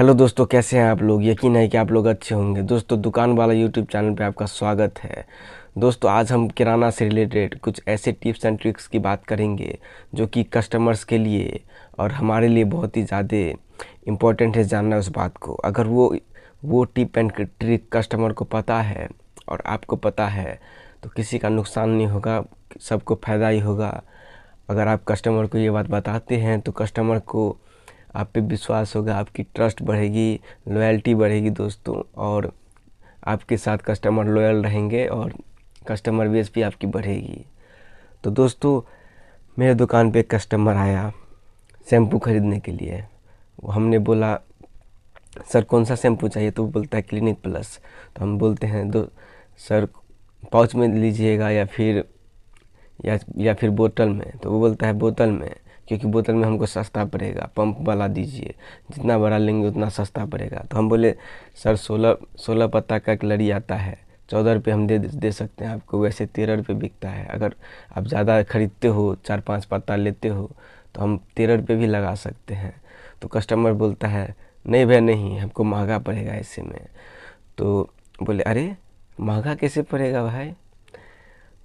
Hello दोस्तों, कैसे हैं आप लोग। यकीन है कि आप लोग अच्छे होंगे। दोस्तों, दुकान वाला यूट्यूब चैनल पे आपका स्वागत है। दोस्तों, आज हम किराना से रिलेटेड कुछ ऐसे टिप्स एंड ट्रिक्स की बात करेंगे जो कि कस्टमर्स के लिए और हमारे लिए बहुत ही ज़्यादा इम्पोर्टेंट है जानना उस बात को। अगर वो टिप एंड ट्रिक कस्टमर को पता है और आपको पता है तो किसी का नुकसान नहीं होगा, सबको फ़ायदा ही होगा। अगर आप कस्टमर को ये बात बताते हैं तो कस्टमर को आप पे विश्वास होगा, आपकी ट्रस्ट बढ़ेगी, लॉयल्टी बढ़ेगी दोस्तों, और आपके साथ कस्टमर लॉयल रहेंगे और कस्टमर बेस भी आपकी बढ़ेगी। तो दोस्तों, मेरे दुकान पे एक कस्टमर आया शैम्पू ख़रीदने के लिए। हमने बोला सर कौन सा शैम्पू चाहिए, तो वो बोलता है क्लिनिक प्लस। तो हम बोलते हैं दो सर पाउच में लीजिएगा या फिर बोतल में। तो वो बोलता है बोतल में, क्योंकि बोतल में हमको सस्ता पड़ेगा, पंप वाला दीजिए, जितना बड़ा लेंगे उतना सस्ता पड़ेगा। तो हम बोले सर 16 पत्ता का एक लड़ी आता है, 14 रुपये हम दे सकते हैं आपको, वैसे 13 रुपये बिकता है। अगर आप ज़्यादा ख़रीदते हो, 4-5 पत्ता लेते हो तो हम 13 रुपये भी लगा सकते हैं। तो कस्टमर बोलता है नहीं भैया नहीं, हमको महंगा पड़ेगा ऐसे में। तो बोले अरे महंगा कैसे पड़ेगा भाई।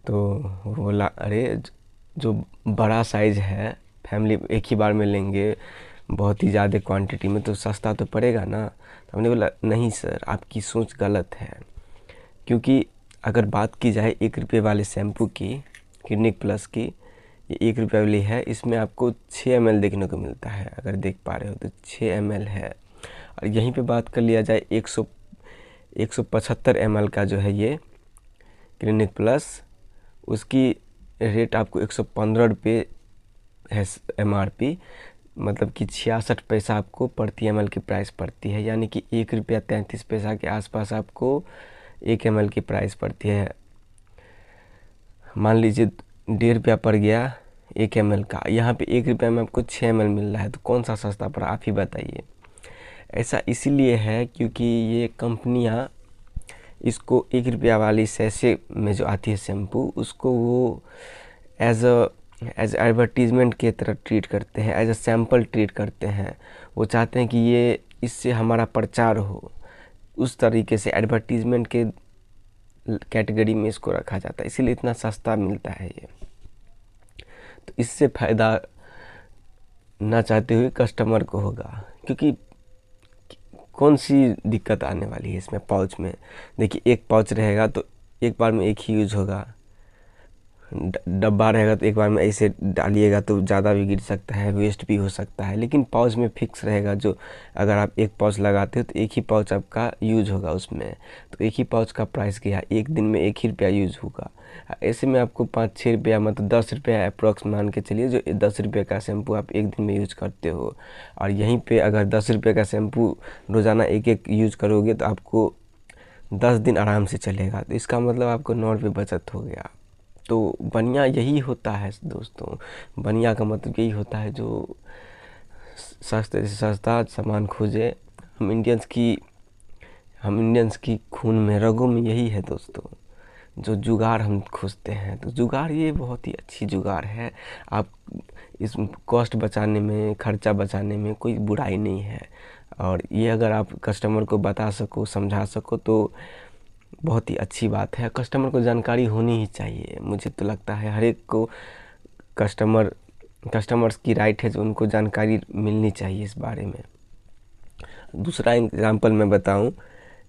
तो वो बोला अरे जो बड़ा साइज़ है, फैमिली एक ही बार में लेंगे बहुत ही ज़्यादा क्वांटिटी में, तो सस्ता तो पड़ेगा ना। तो हमने बोला नहीं सर, आपकी सोच गलत है। क्योंकि अगर बात की जाए 1 रुपये वाले शैम्पू की, क्लिनिक प्लस की, ये 1 रुपये वाली है, इसमें आपको 6 ml देखने को मिलता है। अगर देख पा रहे हो तो 6 ml है। और यहीं पे बात कर लिया जाए 175 ml का जो है ये क्लिनिक प्लस, उसकी रेट आपको 115 रुपये है MRP, मतलब कि 66 पैसा आपको प्रति ml की प्राइस पड़ती है। यानी कि 1 रुपया 33 पैसा के आसपास आपको 1 ml की प्राइस पड़ती है। मान लीजिए 1.5 रुपया पड़ गया 1 ml का, यहाँ पे 1 रुपया में आपको 6 ml मिल रहा है, तो कौन सा सस्ता पड़ा आप ही बताइए। ऐसा इसीलिए है क्योंकि ये कंपनियाँ इसको 1 रुपया वाली सैशे में जो आती है शैम्पू, उसको वो एज एडवर्टीज़मेंट की तरह ट्रीट करते हैं, एज अ सैम्पल ट्रीट करते हैं। वो चाहते हैं कि ये इससे हमारा प्रचार हो, उस तरीके से एडवर्टीज़मेंट के कैटेगरी में इसको रखा जाता है, इसीलिए इतना सस्ता मिलता है ये। तो इससे फ़ायदा ना चाहते हुए कस्टमर को होगा, क्योंकि कौन सी दिक्कत आने वाली है इसमें। पाउच में देखिए, एक पाउच रहेगा तो एक बार में एक ही यूज होगा, डब्बा रहेगा तो एक बार में ऐसे डालिएगा तो ज़्यादा भी गिर सकता है, वेस्ट भी हो सकता है। लेकिन पाउच में फिक्स रहेगा, जो अगर आप एक पाउच लगाते हो तो एक ही पाउच आपका यूज होगा उसमें। तो एक ही पाउच का प्राइस क्या है, एक दिन में 1 ही रुपया यूज होगा। ऐसे में आपको 5-6 रुपया, मतलब 10 रुपया अप्रॉक्स मान के चलिए, जो 10 रुपये का शैम्पू आप एक दिन में यूज करते हो। और यहीं पर अगर 10 रुपये का शैम्पू रोज़ाना एक यूज करोगे तो आपको 10 दिन आराम से चलेगा। तो इसका मतलब आपको 9 रुपये बचत हो गया। तो बनिया यही होता है दोस्तों, बनिया का मतलब यही होता है जो सस्ते से सस्ता सामान खोजे। हम इंडियंस की खून में, रगों में यही है दोस्तों, जो जुगाड़ हम खोजते हैं। तो जुगाड़ ये बहुत ही अच्छी जुगाड़ है। आप इस कॉस्ट बचाने में, खर्चा बचाने में कोई बुराई नहीं है। और ये अगर आप कस्टमर को बता सको, समझा सको तो बहुत ही अच्छी बात है। कस्टमर को जानकारी होनी ही चाहिए। मुझे तो लगता है हर एक को कस्टमर्स की राइट है, जो उनको जानकारी मिलनी चाहिए इस बारे में। दूसरा एग्जांपल मैं बताऊं,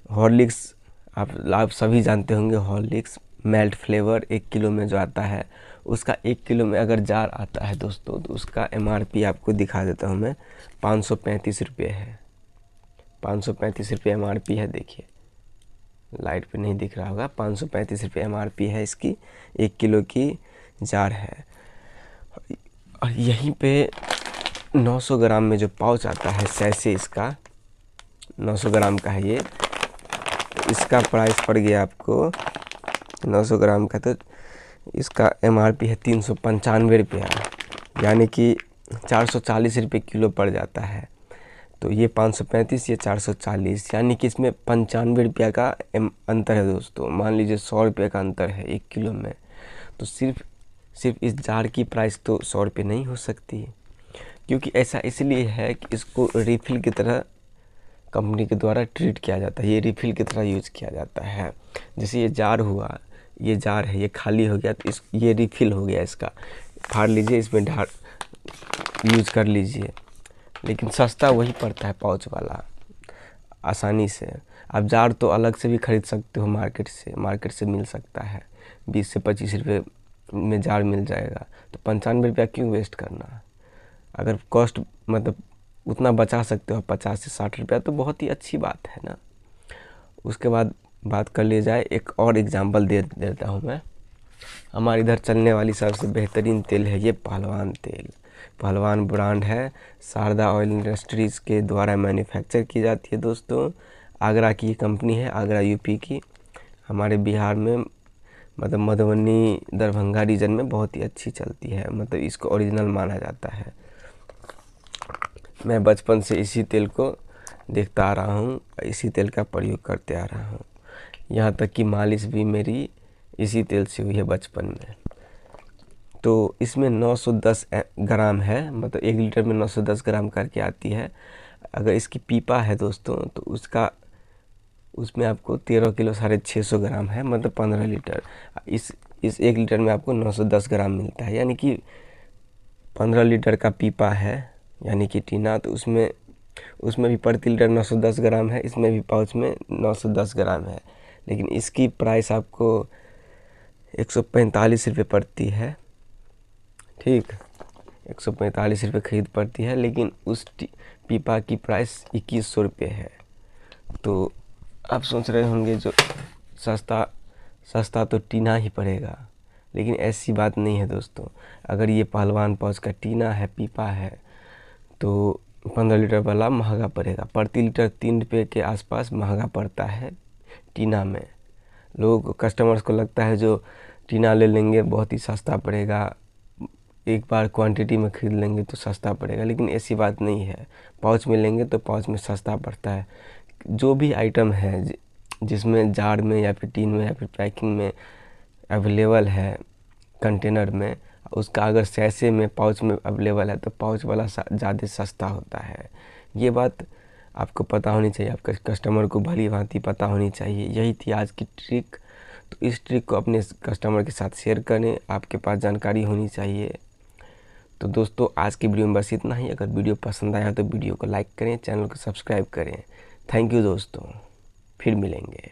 हॉर्लिक्स, आप सभी जानते होंगे, हॉर्लिक्स मेल्ट फ्लेवर 1 किलो में जो आता है, उसका 1 किलो में अगर जार आता है दोस्तों, तो उसका MRP आपको दिखा देता हूँ मैं, 535 रुपये है। 535 रुपये MRP है। देखिए लाइट पे नहीं दिख रहा होगा, 535 रुपये MRP है इसकी, 1 किलो की जार है। और यहीं पे 900 ग्राम में जो पाउच आता है सैसे, इसका 900 ग्राम का है ये, तो इसका प्राइस पड़ गया आपको 900 ग्राम का, तो इसका MRP है 395 रुपया, यानी कि 440 रुपये किलो पड़ जाता है। तो ये 535, ये 440, यानी कि इसमें 95 रुपया का अंतर है दोस्तों। मान लीजिए 100 रुपये का अंतर है 1 किलो में, तो सिर्फ इस जार की प्राइस तो 100 रुपये नहीं हो सकती, क्योंकि ऐसा इसलिए है कि इसको रिफ़िल की तरह कंपनी के द्वारा ट्रीट किया जाता है, ये रिफ़िल की तरह यूज़ किया जाता है। जैसे ये जार हुआ, ये जार है, ये खाली हो गया तो ये रिफ़िल हो गया, इसका फाड़ लीजिए, इसमें यूज़ कर लीजिए। लेकिन सस्ता वही पड़ता है पाउच वाला आसानी से। आप जार तो अलग से भी ख़रीद सकते हो, मार्केट से मिल सकता है, 20 से 25 रुपये में जार मिल जाएगा। तो 95 रुपया क्यों वेस्ट करना। अगर कॉस्ट मतलब उतना बचा सकते हो 50 से 60 रुपया तो बहुत ही अच्छी बात है ना। उसके बाद बात कर ली जाए, एक और एग्जांपल दे देता हूँ मैं। हमारे इधर चलने वाली सबसे बेहतरीन तेल है ये पहलवान तेल। पहलवान ब्रांड है, शारदा ऑयल इंडस्ट्रीज़ के द्वारा मैन्युफैक्चर की जाती है दोस्तों। आगरा की कंपनी है, आगरा यूपी की। हमारे बिहार में मतलब मधुबनी दरभंगा रीजन में बहुत ही अच्छी चलती है, मतलब इसको ओरिजिनल माना जाता है। मैं बचपन से इसी तेल को देखता आ रहा हूँ, इसी तेल का प्रयोग करते आ रहा हूँ। यहाँ तक कि मालिश भी मेरी इसी तेल से हुई है बचपन में। तो इसमें 910 ग्राम है, मतलब 1 लीटर में 910 ग्राम करके आती है। अगर इसकी पीपा है दोस्तों तो उसमें आपको 13 किलो 650 ग्राम है, मतलब 15 लीटर। इस 1 लीटर में आपको 910 ग्राम मिलता है, यानी कि 15 लीटर का पीपा है, यानी कि टीना। तो उसमें भी प्रति लीटर 910 ग्राम है, इसमें भी पाउच में 910 ग्राम है। लेकिन इसकी प्राइस आपको 145 रुपये पड़ती है, ठीक, 145 रुपये खरीद पड़ती है। लेकिन उस पीपा की प्राइस 2100 रुपये है। तो आप सोच रहे होंगे जो सस्ता तो टीना ही पड़ेगा, लेकिन ऐसी बात नहीं है दोस्तों। अगर ये पहलवान पाउच का टीना है, पीपा है, तो 15 लीटर वाला महंगा पड़ेगा, प्रति लीटर 3 रुपये के आसपास महंगा पड़ता है टीना में। लोग कस्टमर्स को लगता है जो टीना ले लेंगे बहुत ही सस्ता पड़ेगा, एक बार क्वांटिटी में ख़रीद लेंगे तो सस्ता पड़ेगा, लेकिन ऐसी बात नहीं है। पाउच में लेंगे तो पाउच में सस्ता पड़ता है। जो भी आइटम है जिसमें जार में या फिर टीन में या फिर पैकिंग में अवेलेबल है कंटेनर में, उसका अगर सैशे में पाउच में अवेलेबल है तो पाउच वाला ज़्यादा सस्ता होता है। ये बात आपको पता होनी चाहिए, आपके कस्टमर को भली भांति पता होनी चाहिए। यही थी आज की ट्रिक। तो इस ट्रिक को अपने कस्टमर के साथ शेयर करें, आपके पास जानकारी होनी चाहिए। तो दोस्तों आज की वीडियो में बस इतना ही। अगर वीडियो पसंद आया तो वीडियो को लाइक करें, चैनल को सब्सक्राइब करें। थैंक यू दोस्तों, फिर मिलेंगे।